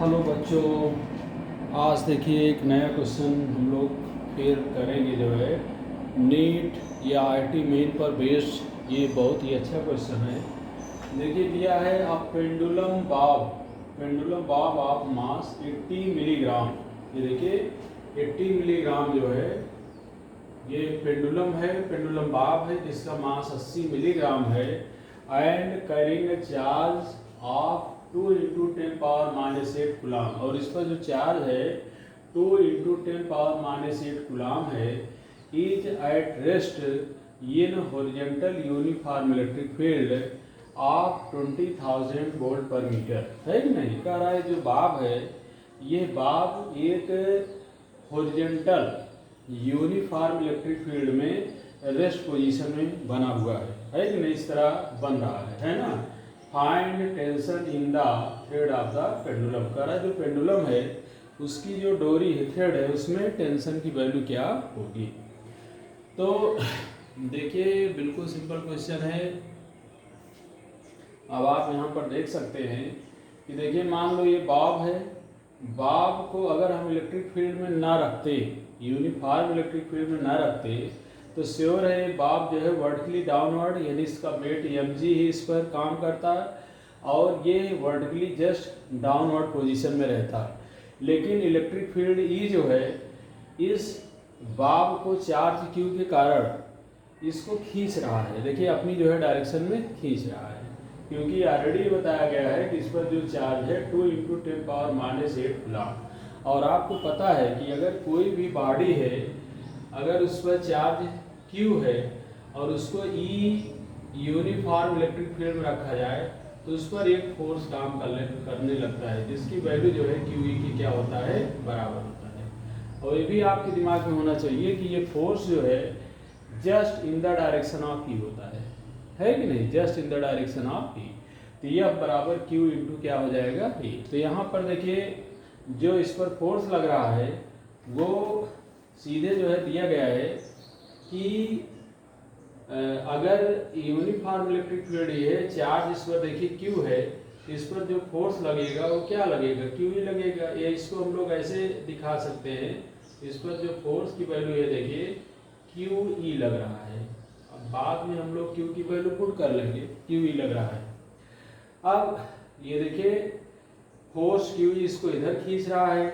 Hello बच्चों, आज देखिए एक नया क्वेश्चन हम लोग फिर करेंगे जो है नीट या आईआईटी मेन पर बेस्ड। ये बहुत ही अच्छा क्वेश्चन है। देखिए दिया है a pendulum Bob of mass 80 milligram. ये देखिए 80 मिलीग्राम जो है ये पेंडुलम है, पेंडुलम बॉब है जिसका मास 80 मिलीग्राम है and carrying a charge of 2 into 10⁻⁸ coulomb. और इस पर जो चार्ज है 2 इंटू 10⁻⁸ कूलाम है is at rest in horizontal uniform electric field of 20,000 volt पर मीटर। है कि नहीं? कह रहा है जो बाब है ये बाब एक हॉरिजॉन्टल यूनिफॉर्म इलेक्ट्रिक फील्ड में रेस्ट पोजीशन में बना हुआ है कि नहीं? इस तरह बन रहा है ना। Find tension in the thread of the pendulum. कह रहा है जो पेंडुलम है उसकी जो डोरी है, थ्रेड है, उसमें टेंशन की वैल्यू क्या होगी। तो देखिए बिल्कुल सिंपल क्वेश्चन है। अब आप यहाँ पर देख सकते हैं कि देखिए मान लो ये बॉब है, बॉब को अगर हम इलेक्ट्रिक फील्ड में ना रखते, यूनिफॉर्म इलेक्ट्रिक फील्ड में ना रखते, तो श्योर है ये बॉब जो है वर्टिकली डाउनवर्ड, यानी इसका वेट mg ही इस पर काम करता है और ये वर्टिकली जस्ट डाउनवर्ड पोजीशन में रहता है। लेकिन इलेक्ट्रिक फील्ड E जो है इस बॉब को चार्ज Q के कारण इसको खींच रहा है। देखिए अपनी जो है डायरेक्शन में खींच रहा है, क्योंकि ऑलरेडी बताया गया है कि इस पर जो चार्ज है 2 इंटू 10⁻⁸ कूलाम। और आपको पता है कि अगर कोई भी बॉडी है, अगर उस पर चार्ज Q है और उसको E यूनिफॉर्म इलेक्ट्रिक फील्ड में रखा जाए तो उस पर एक फोर्स काम करने लगता है जिसकी वैल्यू जो है QE की क्या होता है, बराबर होता है। और ये भी आपके दिमाग में होना चाहिए कि ये फोर्स जो है just in the direction of P होता है कि नहीं? Just in the direction of P। तो यह बराबर Q इंटू क्या हो जाएगा, E। तो यहाँ पर देखिए जो इस पर फोर्स लग रहा है वो सीधे जो है दिया गया है कि अगर यूनिफॉर्म इलेक्ट्रिक फील्ड है, चार्ज इस पर देखिए Q है, इस पर जो फोर्स लगेगा वो क्या लगेगा, QE लगेगा। या इसको हम लोग ऐसे दिखा सकते हैं, इस पर जो फोर्स की वैल्यू है देखिए QE लग रहा है। अब बाद में हम लोग Q की वैल्यू पुट कर लेंगे, QE लग रहा है। अब ये देखिए फोर्स QE इसको इधर खींच रहा है,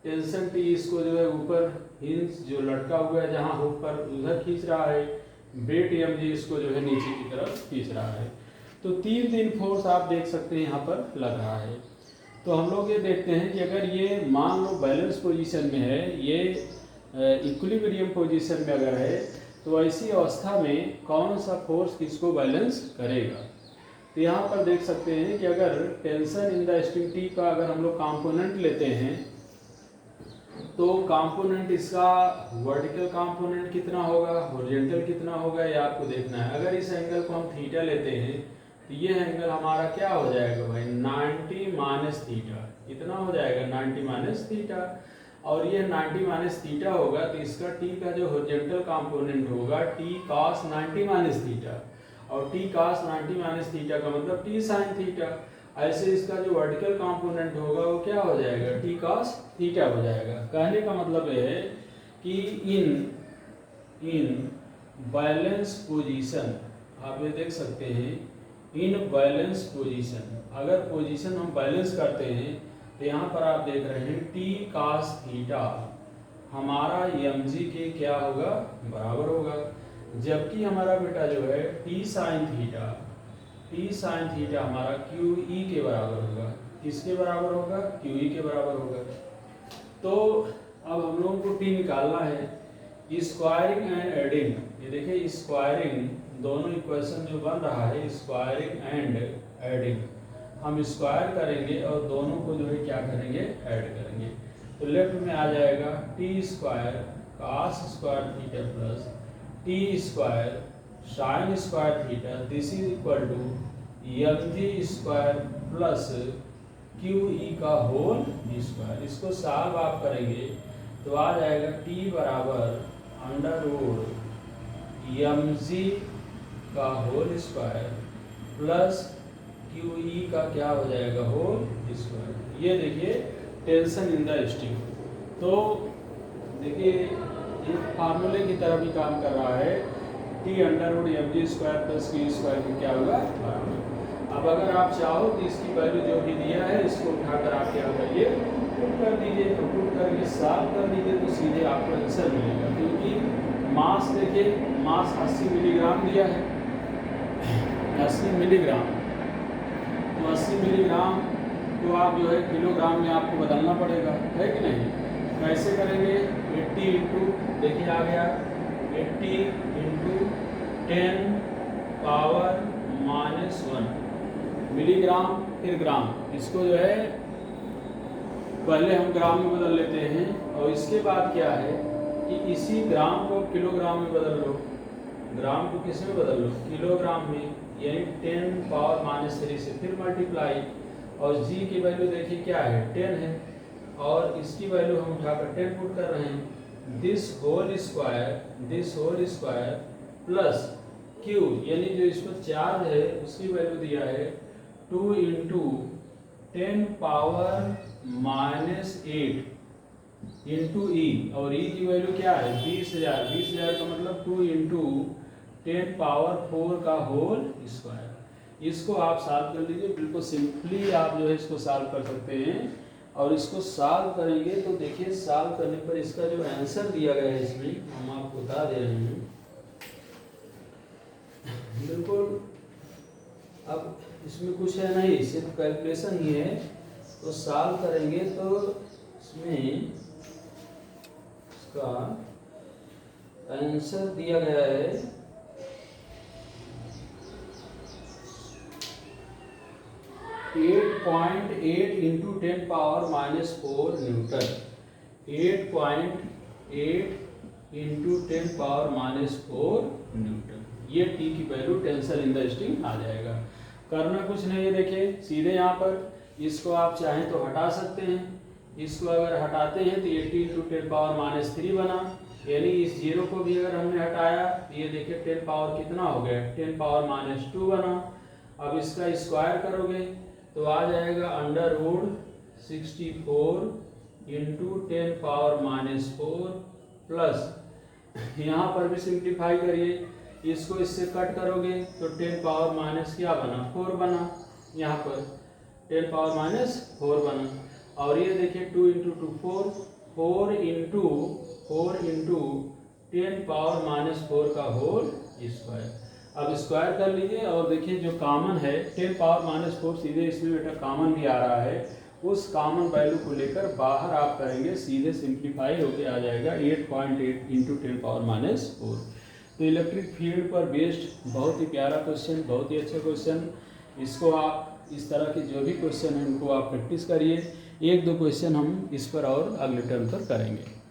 टेंशन T इसको जो है ऊपर हिंज जो लटका हुआ है जहाँ हुक पर उधर खींच रहा है, वेट mg इसको जो है नीचे की तरफ खींच रहा है। तो तीन फोर्स आप देख सकते हैं यहाँ पर लग रहा है। तो हम लोग ये देखते हैं कि अगर ये मान लो बैलेंस पोजीशन में है, ये इक्विलिब्रियम पोजीशन में अगर है, तो ऐसी अवस्था में कौन सा फोर्स किसको बैलेंस करेगा। तो यहाँ पर देख सकते हैं कि अगर tension in the string T का अगर हम लोग कंपोनेंट लेते हैं तो कंपोनेंट इसका वर्टिकल कंपोनेंट कितना होगा, हॉरिजॉन्टल कितना होगा, ये आपको देखना है। अगर इस एंगल को हम थीटा लेते हैं तो ये एंगल हमारा क्या हो जाएगा भाई, 90 माइनस थीटा। कितना हो जाएगा, 90 माइनस थीटा। और ये 90 माइनस थीटा होगा तो इसका T का जो हॉरिजॉन्टल कंपोनेंट होगा T cos 90 माइनस थीटा, और T cos 90 माइनस थीटा का मतलब T sin थीटा। ऐसे इसका जो वर्टिकल कंपोनेंट होगा वो क्या हो जाएगा, T cos थीटा हो जाएगा। कहने का मतलब ये है कि इन बैलेंस पोजीशन, आप ये देख सकते हैं इन बैलेंस पोजीशन, अगर पोजीशन हम बैलेंस करते हैं तो यहाँ पर आप देख रहे हैं T cos थीटा हमारा mg के क्या होगा, बराबर होगा। जबकि हमारा बेटा जो है T sin थीटा हमारा QE के बराबर होगा। किसके बराबर होगा, QE के बराबर होगा। तो अब हम लोगों को T निकालना है। स्क्वायरिंग एंड एडिंग, ये देखिए स्क्वायरिंग, दोनों इक्वेशन जो बन रहा है स्क्वायरिंग एंड एडिंग, हम स्क्वायर करेंगे और दोनों को जो है क्या करेंगे, ऐड करेंगे। तो लेफ्ट में आ जाएगा T square cos square theta plus T square sine square theta, this is equal to mg square plus QE का होल स्क्वायर। इसको सॉल्व आप करेंगे तो आ जाएगा T बराबर अंडर रूट mg का होल स्क्वायर प्लस QE का क्या हो जाएगा, होल स्क्वायर। ये देखिए टेंशन इन द स्टिंग। तो देखिए ये फार्मूले की तरह भी काम कर रहा है, T√mg² + Q² की क्या होगा बराबर। अब अगर आप चाहो तो इसकी वैल्यू जो भी दिया है इसको उठाकर आप क्या करिए पुट कर दीजिए, तो पुट करके सॉल्व कर दीजिए तो सीधे आपको आंसर मिलेगा। क्योंकि मास देखिए, मास 80 मिलीग्राम दिया है, 80 मिलीग्राम, तो 80 मिलीग्राम तो आप जो है किलोग्राम में आपको बदलना पड़ेगा, है कि नहीं। कैसे करेंगे, 80 इंटू देखिए आ गया 80 इंटू 10 पावर -1 मिलीग्राम, फिर ग्राम। इसको जो है पहले हम ग्राम में बदल लेते हैं, और इसके बाद क्या है कि इसी ग्राम को किलोग्राम में बदल लो, ग्राम को किस में बदल लो किलोग्राम में, यानी 10 पावर -3 से फिर मल्टीप्लाई, और g की वैल्यू देखिए क्या है 10 है, और इसकी वैल्यू हम उठाकर 10 पुट कर रहे हैं। This whole square plus q, यानी जो इसमें चार्ज है उसकी वैल्यू दिया है 2 इंटू 10 पावर -8 इंटू ई, और ई की वैल्यू क्या है 20,000। 20,000 का मतलब 2 इंटू 10 पावर 4 का होल स्क्वायर। इसको आप सॉल्व कर लीजिए, बिल्कुल सिंपली आप जो है इसको सॉल्व कर सकते हैं। और इसको सॉल्व करेंगे तो देखिए सॉल्व करने पर इसका जो आंसर दिया गया है इसमें हम आपको बता दे रहे हैं बिल्कुल। अब इसमें कुछ है नहीं, सिर्फ कैलकुलेशन ही है, तो सॉल्व करेंगे तो इसमें इसका आंसर दिया गया है 8.8 into 10 power -4 newton. 8.8 into 10 power -4 newton. ये टी की value tension in the string आ जाएगा। करना कुछ नहीं है, देखिए सीधे यहाँ पर इसको आप चाहें तो हटा सकते हैं। इसको अगर हटाते हैं तो 80 इंटू 10 पावर -3 बना, यानी इस जीरो को भी अगर हमने हटाया तो ये देखिए 10 पावर कितना हो गया 10 पावर -2 बना। अब इसका स्क्वायर करोगे तो आ जाएगा √64 इंटू 10 पावर -4 प्लस यहाँ पर भी सिंप्लीफाई करिए, इसको इससे कट करोगे तो 10 पावर माइनस क्या बना 4 बना, यहाँ पर 10 पावर -4 बना। और ये देखिए 2 इंटू 2 4, 4 इंटू 10 पावर -4 का होल स्क्वायर। अब स्क्वायर कर लीजिए और देखिए जो कॉमन है 10 पावर -4 सीधे इसमें बेटा कॉमन भी आ रहा है, उस कॉमन वैल्यू को लेकर बाहर आप करेंगे सीधे सिंप्लीफाई होके आ जाएगा 8.8 इंटू 10 पावर -4। तो इलेक्ट्रिक फील्ड पर बेस्ड बहुत ही प्यारा क्वेश्चन, बहुत ही अच्छा क्वेश्चन। इसको आप इस तरह के जो भी क्वेश्चन हैं उनको आप प्रैक्टिस करिए। 1-2 क्वेश्चन हम इस पर और अगले टर्म पर करेंगे।